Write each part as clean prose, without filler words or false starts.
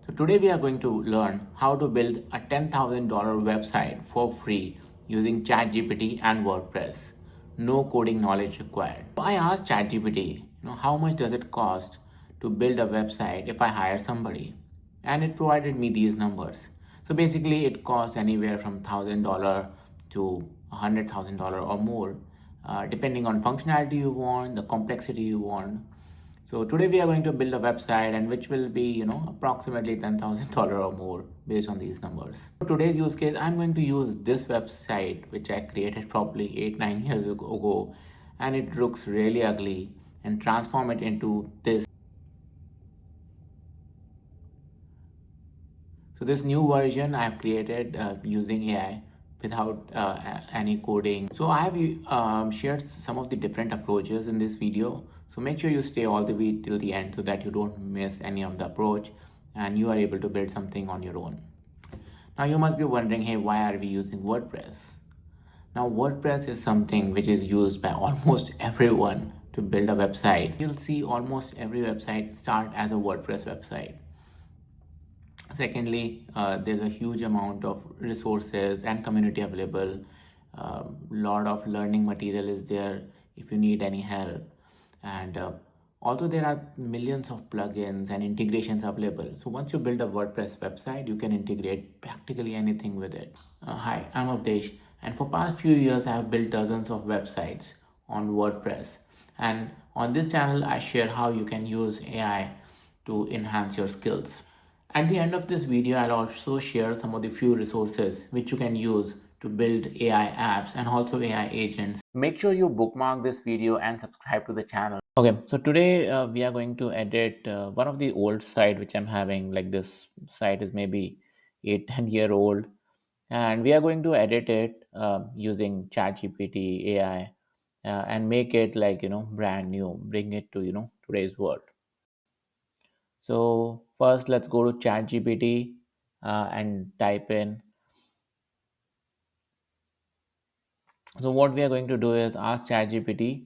So today we are going to learn how to build a $10,000 website for free using ChatGPT and WordPress. No coding knowledge required. So I asked ChatGPT, how much does it cost to build a website if I hire somebody? And it provided me these numbers. So basically it costs anywhere from $1,000 to $100,000 or more, depending on functionality you want, the complexity you want. So today we are going to build a website and which will be, approximately $10,000 or more based on these numbers. For today's use case, I'm going to use this website, which I created probably 8, 9 years ago, and it looks really ugly, and transform it into this. So this new version I have created using AI without any coding. So I have shared some of the different approaches in this video. So make sure you stay all the way till the end so that you don't miss any of the approach and you are able to build something on your own. Now you must be wondering, hey, why are we using WordPress? Now WordPress is something which is used by almost everyone to build a website. You'll see almost every website start as a WordPress website. Secondly, there's a huge amount of resources and community available. Lot of learning material is there if you need any help. And also there are millions of plugins and integrations available. So once you build a WordPress website, you can integrate practically anything with it. Hi, I'm Avdesh, and for past few years, I have built dozens of websites on WordPress. And on this channel, I share how you can use AI to enhance your skills. At the end of this video, I'll also share some of the few resources which you can use to build AI apps and also AI agents. Make sure you bookmark this video and subscribe to the channel. Okay, so today we are going to edit one of the old site which I'm having. Like this site is maybe 8, 10 year old, and we are going to edit it using ChatGPT AI and make it like brand new, bring it to today's world. So first, let's go to ChatGPT and type in. So what we are going to do is ask ChatGPT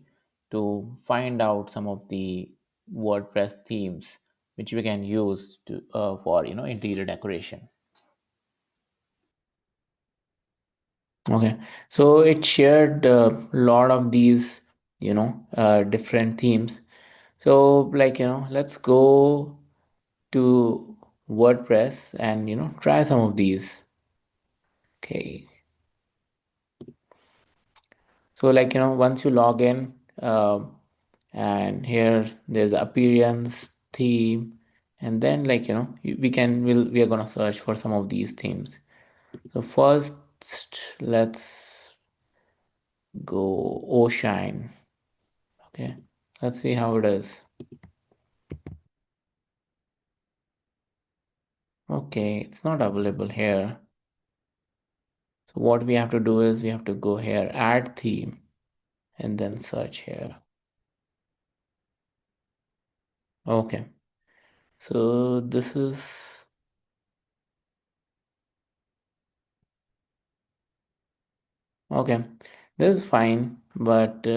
to find out some of the WordPress themes which we can use to for interior decoration. Okay, so it shared a lot of these different themes. So like let's go to WordPress and try some of these. Okay, so like once you log in and here there's appearance theme, and then like we are gonna search for some of these themes. So first let's go ocean. Okay, let's see how it is. Okay, it's not available here. So what we have to do is we have to go here, add theme, and then search here. Okay, so this is okay. This is fine, but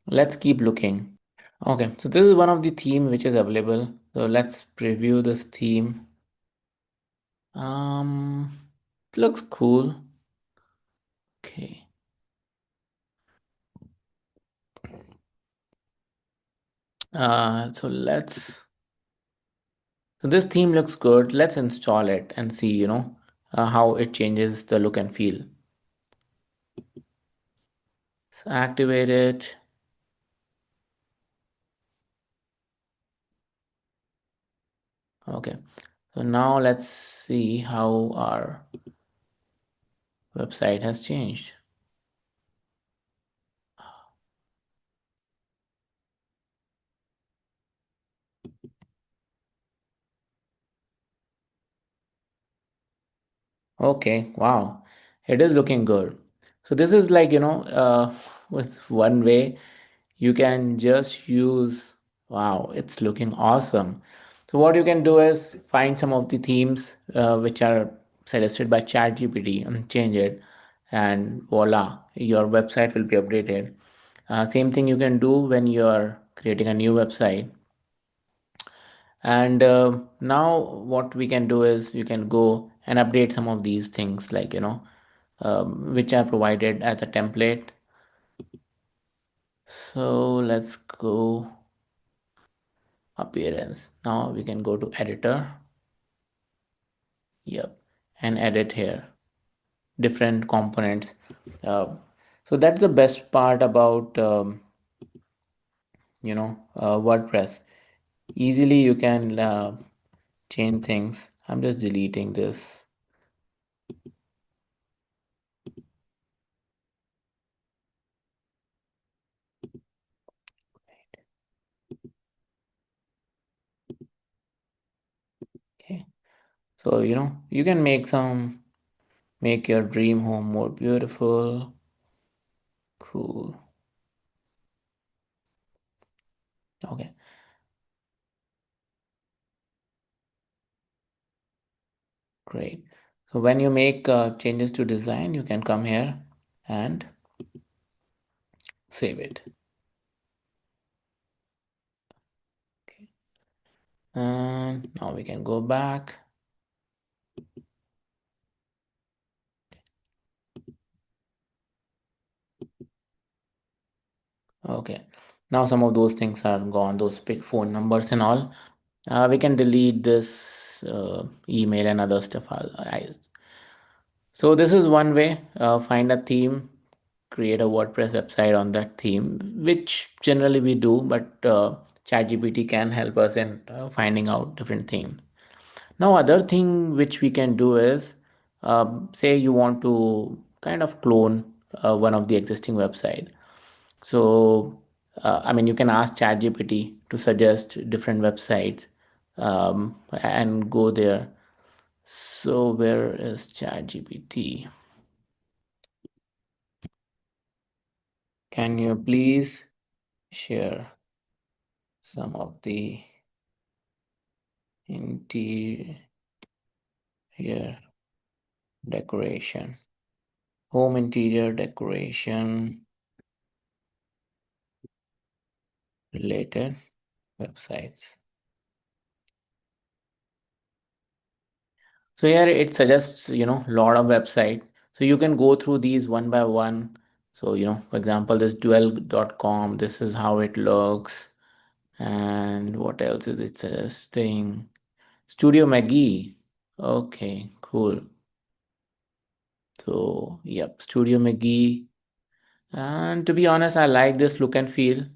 let's keep looking. Okay, so this is one of the theme which is available. So let's preview this theme. It looks cool. Okay. So this theme looks good. Let's install it and see, how it changes the look and feel. So activate it. Okay. So now let's see how our website has changed. Okay, wow. It is looking good. So this is like, with one way you can just use, wow, it's looking awesome. So what you can do is find some of the themes which are suggested by ChatGPT and change it, and voila, your website will be updated. Same thing you can do when you're creating a new website. And now what we can do is you can go and update some of these things, like which are provided as a template. So let's go appearance. Now we can go to editor. Yep. And edit here different components. uh, so that's the best part about WordPress. Easily you can change things. I'm just deleting this. Okay, so you can make your dream home more beautiful. Cool. Okay, great. So when you make changes to design, you can come here and save it. Okay. And now we can go back. Okay, now some of those things are gone, those big phone numbers and all. We can delete this email and other stuff. So this is one way. Find a theme, create a WordPress website on that theme, which generally we do, but ChatGPT can help us in finding out different themes. Now, other thing which we can do is, say you want to kind of clone one of the existing website. So, I mean, you can ask ChatGPT to suggest different websites and go there. So, where is ChatGPT? Can you please share some of the interior decoration, home interior decoration related websites? So here it suggests, lot of website. So you can go through these one by one. So, for example, this duel.com, this is how it looks. And what else is it suggesting? Studio McGee. Okay, cool. So, yep, Studio McGee. And to be honest, I like this look and feel.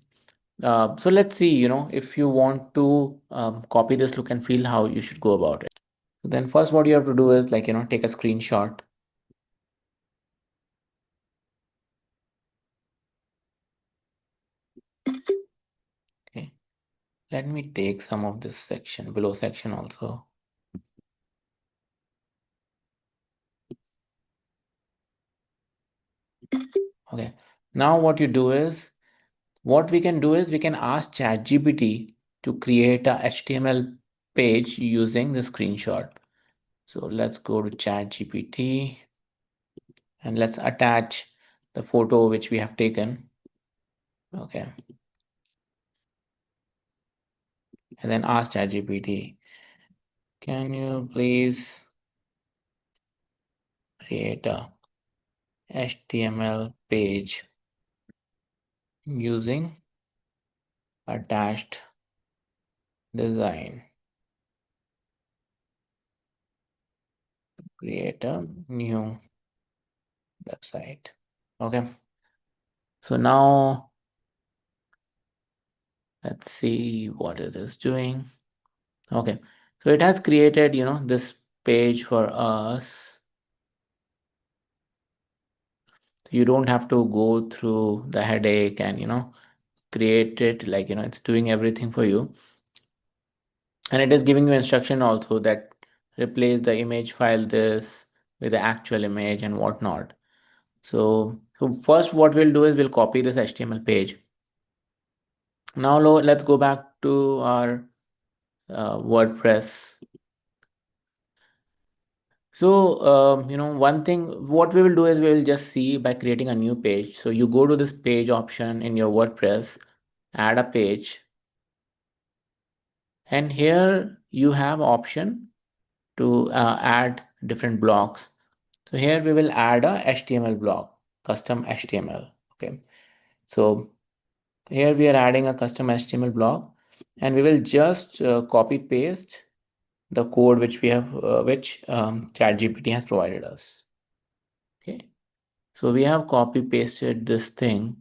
So let's see, if you want to copy this look and feel, how you should go about it. So then first what you have to do is, like, take a screenshot. Okay. Let me take some of this section, below section also. Okay. Now what you do is, what we can do is we can ask ChatGPT to create a HTML page using the screenshot. So let's go to ChatGPT and let's attach the photo which we have taken. Okay. And then ask ChatGPT, can you please create a HTML page using attached design? Create a new website. Okay. So now let's see what it is doing. Okay. So it has created, this page for us. You don't have to go through the headache and, create it, like, it's doing everything for you. And it is giving you instruction also that replace the image file this with the actual image and whatnot. So first what we'll do is we'll copy this HTML page. Now let's go back to our WordPress. So, one thing, what we will do is we will just see by creating a new page. So you go to this page option in your WordPress, add a page. And here you have option to add different blocks. So here we will add a HTML block, custom HTML. Okay. So here we are adding a custom HTML block, and we will just copy paste the code which we have, which ChatGPT has provided us. Okay. So we have copy pasted this thing,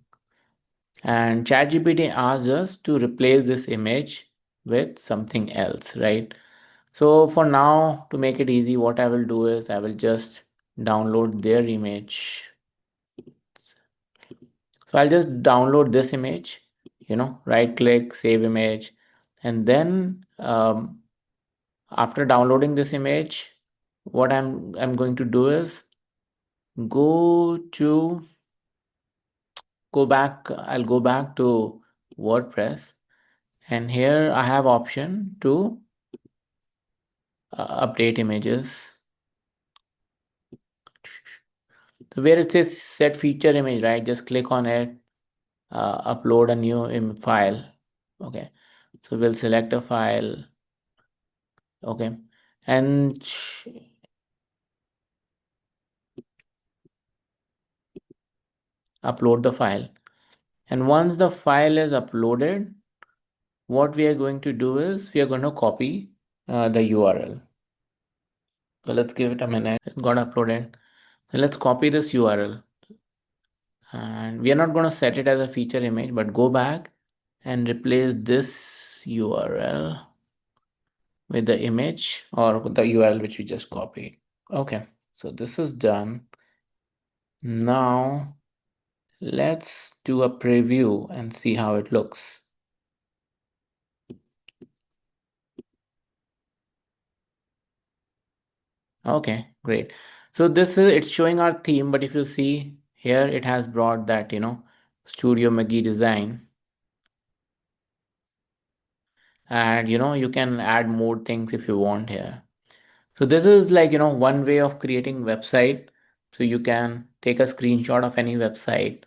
and ChatGPT asks us to replace this image with something else, right? So for now, to make it easy, what I will do is I will just download their image. So I'll just download this image, right click, save image. And then after downloading this image, what I'm going to do is go to I'll go back to WordPress, and here I have option to update images. So where it says set feature image, right? Just click on it, upload a new file. Okay, so we'll select a file. Okay, and upload the file. And once the file is uploaded, what we are going to do is we are going to copy the URL. So let's give it a minute. It got uploaded. So let's copy this URL. And we are not going to set it as a feature image, but go back and replace this URL with the image or the URL which we just copied. Okay, so this is done. Now let's do a preview and see how it looks. Okay, great. So this is, it's showing our theme, but if you see here, it has brought that, Studio McGee design. And you can add more things if you want here. So this is like, one way of creating website. So you can take a screenshot of any website,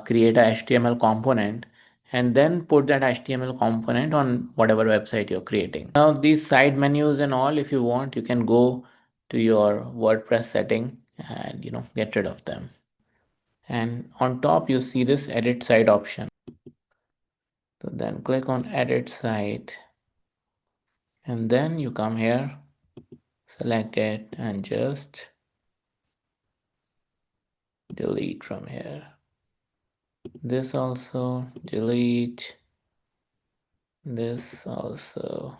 create a HTML component, and then put that HTML component on whatever website you're creating. Now these side menus and all, if you want, you can go to your WordPress setting and, get rid of them. And on top, you see this edit site option. So then click on edit site, and then you come here, select it, and just delete from here. This also delete, this also.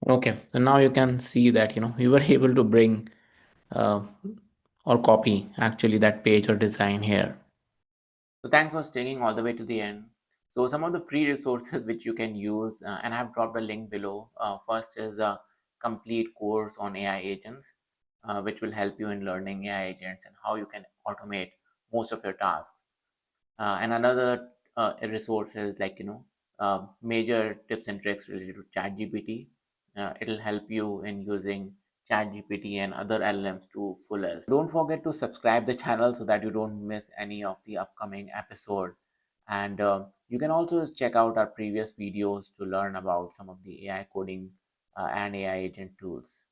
Okay, so now you can see that we were able to bring uh, or copy actually that page or design here. So thanks for staying all the way to the end. So some of the free resources which you can use, and I have dropped a link below. First is a complete course on AI agents, which will help you in learning AI agents and how you can automate most of your tasks. And another resource is like major tips and tricks related to ChatGPT. It'll help you in using ChatGPT and other LLMs to fullest. Don't forget to subscribe the channel so that you don't miss any of the upcoming episode. And you can also check out our previous videos to learn about some of the AI coding and AI agent tools.